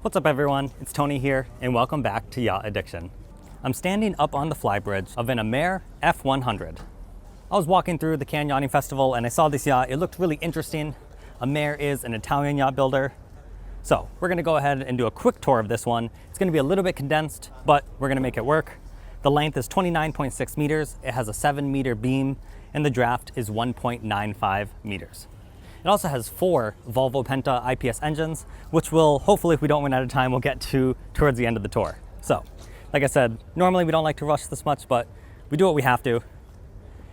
What's up everyone, it's Tony here and welcome back to Yacht Addiction. I'm standing up on the flybridge of an Amer F100. I was walking through the Cannes Yachting Festival and I saw this yacht. It looked really interesting. Amer is an Italian yacht builder. So we're gonna go ahead and do a quick tour of this one. It's gonna be a little bit condensed, but we're gonna make it work. The length is 29.6 meters. It has a 7-meter beam and the draft is 1.95 meters. It also has 4 Volvo Penta IPS engines, which will, hopefully if we don't run out of time, we'll get to towards the end of the tour. So, like I said, normally we don't like to rush this much, but we do what we have to.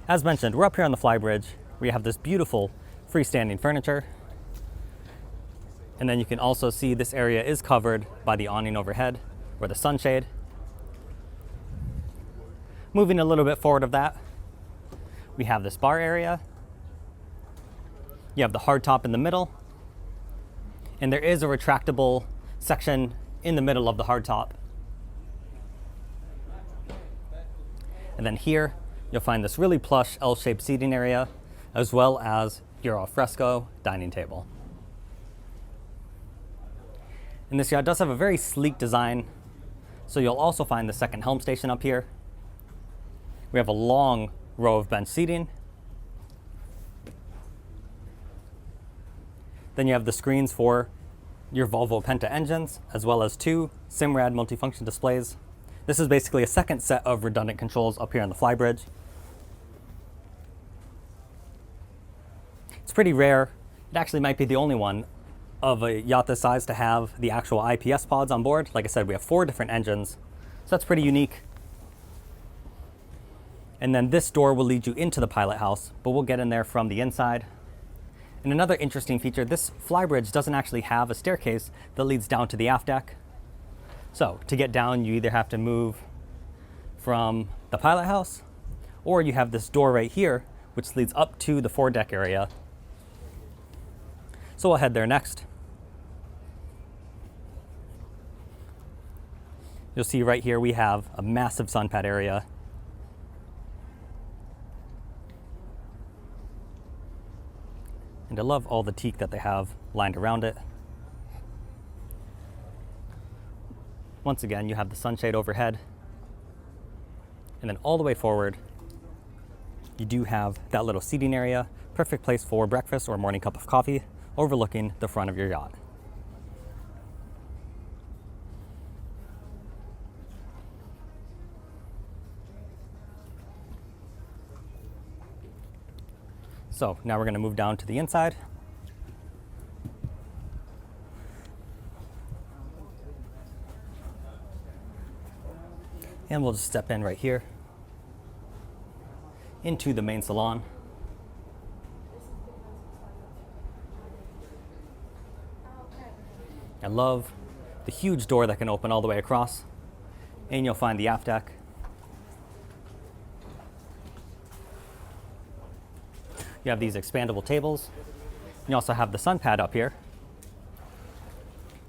As mentioned, we're up here on the flybridge. We have this beautiful freestanding furniture. And then you can also see this area is covered by the awning overhead, or the sunshade. Moving a little bit forward of that, we have this bar area. You have the hardtop in the middle, and there is a retractable section in the middle of the hardtop. And then here, you'll find this really plush L-shaped seating area, as well as your al fresco dining table. And this yacht does have a very sleek design, so you'll also find the second helm station up here. We have a long row of bench seating. Then you have the screens for your Volvo Penta engines, as well as 2 Simrad multifunction displays. This is basically a second set of redundant controls up here on the flybridge. It's pretty rare. It actually might be the only one of a yacht this size to have the actual IPS pods on board. Like I said, we have 4 different engines, so that's pretty unique. And then this door will lead you into the pilot house, but we'll get in there from the inside. And another interesting feature, this flybridge doesn't actually have a staircase that leads down to the aft deck. So to get down, you either have to move from the pilot house, or you have this door right here, which leads up to the foredeck area. So we'll head there next. You'll see right here we have a massive sun pad area. And I love all the teak that they have lined around it. Once again, you have the sunshade overhead. And then all the way forward, you do have that little seating area. Perfect place for breakfast or a morning cup of coffee, overlooking the front of your yacht. So now we're going to move down to the inside. And we'll just step in right here into the main salon. I love the huge door that can open all the way across. And you'll find the aft deck. You have these expandable tables. You also have the sun pad up here.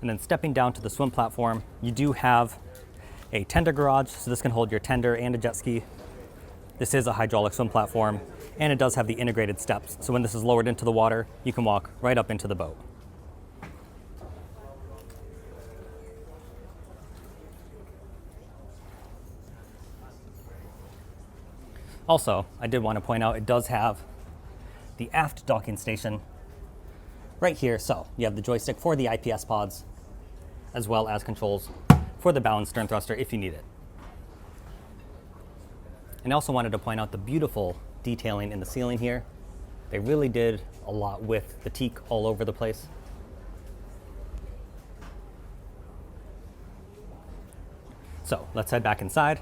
And then stepping down to the swim platform, you do have a tender garage, so this can hold your tender and a jet ski. This is a hydraulic swim platform, and it does have the integrated steps. So when this is lowered into the water, you can walk right up into the boat. Also, I did want to point out, it does have the aft docking station right here. So you have the joystick for the IPS pods, as well as controls for the bow and stern thruster if you need it. And I also wanted to point out the beautiful detailing in the ceiling here. They really did a lot with the teak all over the place. So let's head back inside.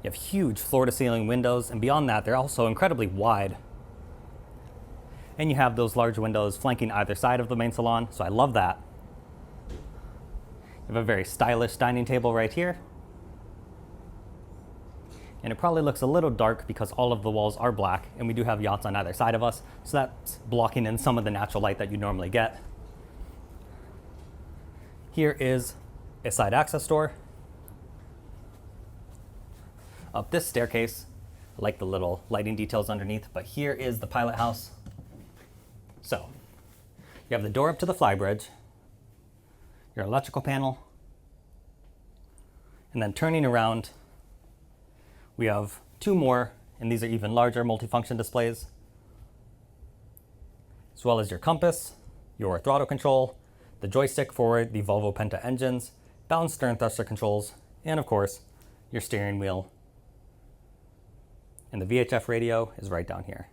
You have huge floor-to-ceiling windows, and beyond that, they're also incredibly wide. And you have those large windows flanking either side of the main salon, so I love that. You have a very stylish dining table right here. And it probably looks a little dark because all of the walls are black, and we do have yachts on either side of us, so that's blocking in some of the natural light that you normally get. Here is a side access door. Up this staircase, I like the little lighting details underneath, but here is the pilot house. So you have the door up to the flybridge, your electrical panel, and then turning around, we have two more, and these are even larger multifunction displays, as well as your compass, your throttle control, the joystick for the Volvo Penta engines, balanced stern thruster controls, and of course, your steering wheel. And the VHF radio is right down here.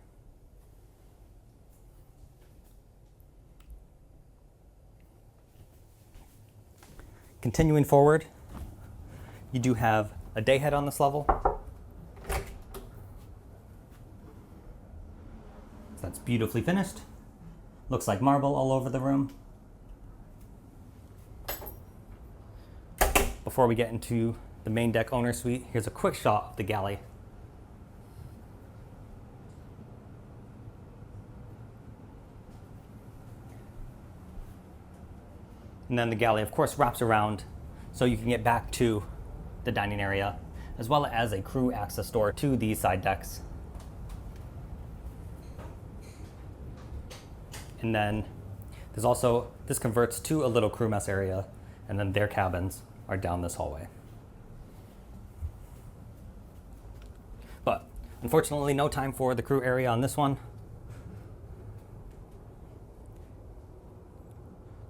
Continuing forward, you do have a day head on this level. That's beautifully finished. Looks like marble all over the room. Before we get into the main deck owner suite, here's a quick shot of the galley. And then the galley, of course, wraps around so you can get back to the dining area, as well as a crew access door to these side decks. And then there's also, this converts to a little crew mess area, and then their cabins are down this hallway. But unfortunately, no time for the crew area on this one.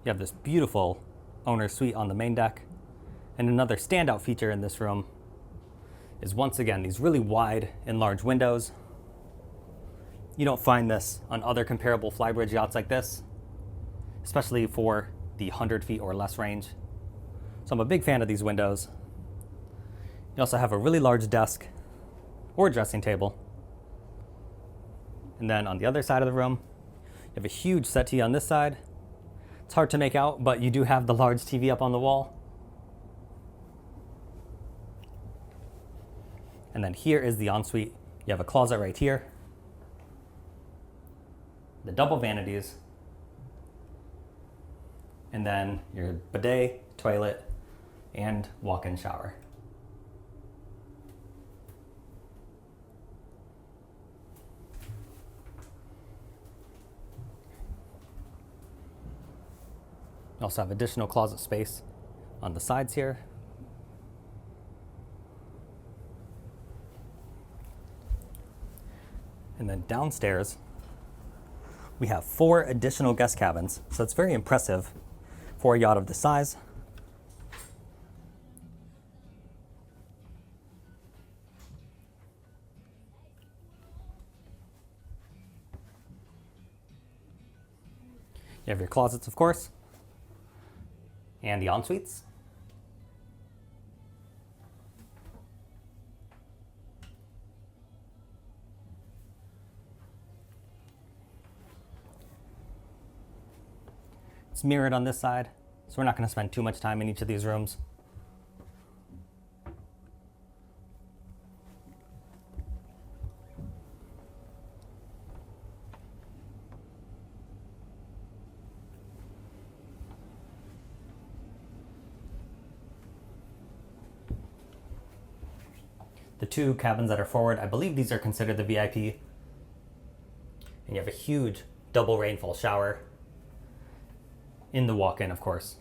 You have this beautiful owner's suite on the main deck. And another standout feature in this room is, once again, these really wide and large windows. You don't find this on other comparable flybridge yachts like this, especially for the 100 feet or less range. So I'm a big fan of these windows. You also have a really large desk or dressing table. And then on the other side of the room, you have a huge settee on this side. It's hard to make out, but you do have the large TV up on the wall. And then here is the ensuite. You have a closet right here, the double vanities, and then your bidet, toilet, and walk-in shower. You also have additional closet space on the sides here. And then downstairs, we have 4 additional guest cabins. So it's very impressive for a yacht of this size. You have your closets, of course, and the en-suites. It's mirrored on this side, so we're not going to spend too much time in each of these rooms. The 2 cabins that are forward, I believe these are considered the VIP. And you have a huge double rainfall shower in the walk-in, of course.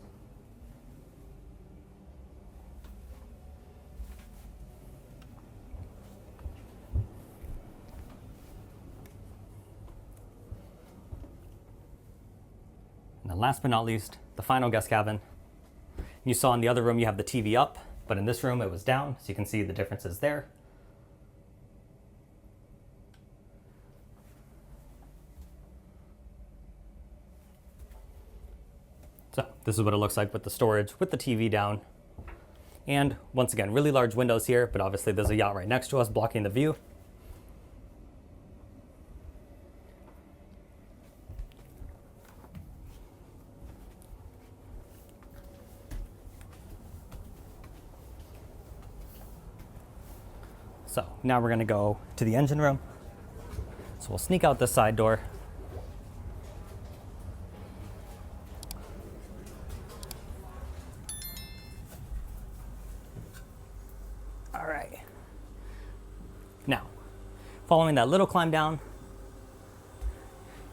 And then last but not least, the final guest cabin. You saw in the other room you have the TV up, but in this room it was down, so you can see the differences there. So this is what it looks like with the storage, with the TV down. And once again, really large windows here, but obviously there's a yacht right next to us blocking the view. So now we're gonna go to the engine room. So we'll sneak out this side door. All right. Now, following that little climb down,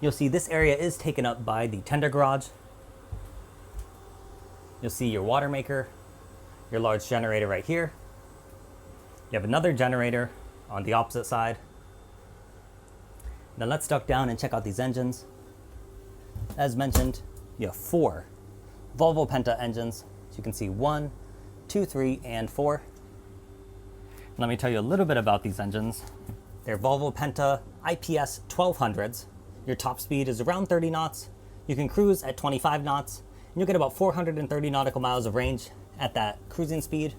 You'll see this area is taken up by the tender garage. You'll see your water maker, your large generator right here. You have another generator on the opposite side. Now let's duck down and check out these engines. As mentioned, you have 4 Volvo Penta engines. So you can see 1, 2, 3, and 4. Let me tell you a little bit about these engines. They're Volvo Penta IPS 1200s. Your top speed is around 30 knots. You can cruise at 25 knots, and you'll get about 430 nautical miles of range at that cruising speed.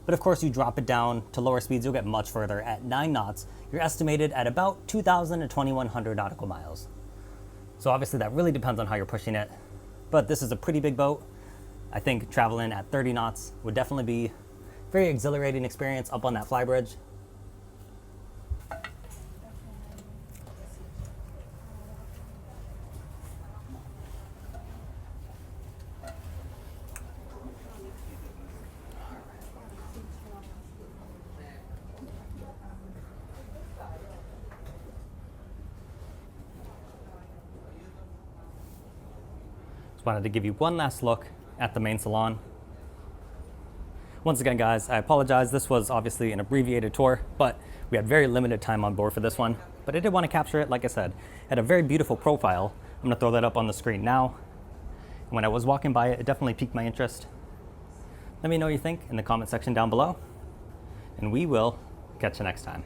But of course, you drop it down to lower speeds, you'll get much further. At 9 knots, you're estimated at about 2,000 to 2,100 nautical miles. So obviously that really depends on how you're pushing it. But this is a pretty big boat. I think traveling at 30 knots would definitely be a very exhilarating experience up on that flybridge. Just wanted to give you one last look at the main salon. Once again, guys, I apologize. This was obviously an abbreviated tour, but we had very limited time on board for this one. But I did want to capture it, like I said. It had a very beautiful profile. I'm going to throw that up on the screen now. And when I was walking by it, it definitely piqued my interest. Let me know what you think in the comment section down below, and we will catch you next time.